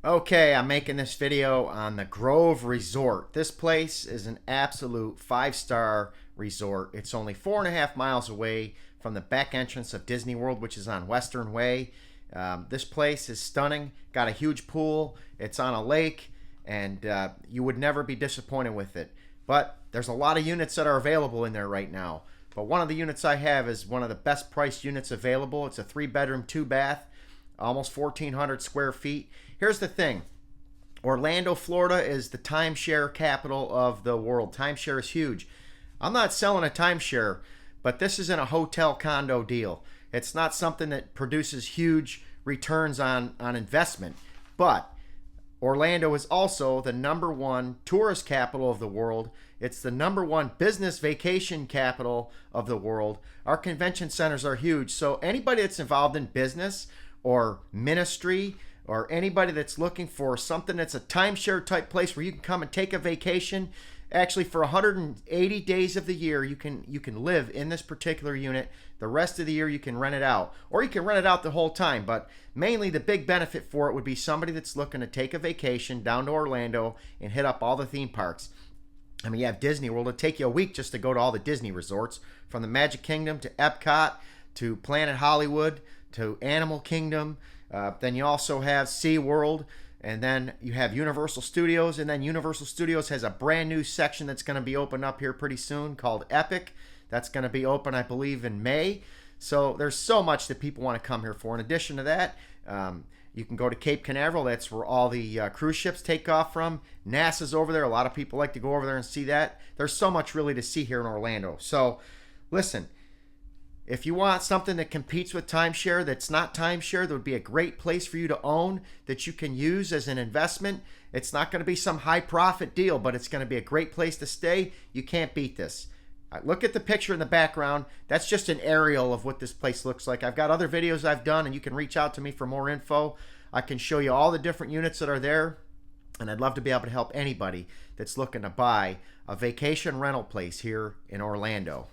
Okay, I'm making this video on the Grove Resort. This place is an absolute five-star resort. It's only 4.5 miles away from the back entrance of Disney World, which is on Western Way. This place is stunning. Got a huge pool. It's on a lake, and you would never be disappointed with it. But there's a lot of units that are available in there right now. But one of the units I have is one of the best priced units available. It's a 3-bedroom, 2-bath, almost 1,400 square feet. Here's the thing. Orlando, Florida is the timeshare capital of the world. Timeshare is huge. I'm not selling a timeshare, but this isn't a hotel condo deal. It's not something that produces huge returns on investment. But Orlando is also the #1 tourist capital of the world. It's the #1 business vacation capital of the world. Our convention centers are huge. So anybody that's involved in business or ministry or anybody that's looking for something that's a timeshare type place where you can come and take a vacation, actually for 180 days of the year you can live in this particular unit. The rest of the year you can rent it out, or you can rent it out the whole time. But mainly the big benefit for it would be somebody that's looking to take a vacation down to Orlando and hit up all the theme parks. I mean, you have Disney World. It'll take you a week just to go to all the Disney resorts, from the Magic Kingdom to Epcot to Planet Hollywood to Animal Kingdom. Then you also have SeaWorld, and then you have Universal Studios, and then Universal Studios has a brand new section that's going to be open up here pretty soon called Epic. That's going to be open, I believe, in May. So there's so much that people want to come here for. In addition to that, you can go to Cape Canaveral. That's where all the cruise ships take off from. NASA's over there. A lot of people like to go over there and see that. There's so much really to see here in Orlando. So listen, if you want something that competes with timeshare that's not timeshare, that would be a great place for you to own, that you can use as an investment. It's not going to be some high profit deal, but it's going to be a great place to stay. You can't beat this. Look at the picture in the background. That's just an aerial of what this place looks like. I've got other videos I've done, and you can reach out to me for more info. I can show you all the different units that are there, and I'd love to be able to help anybody that's looking to buy a vacation rental place here in Orlando.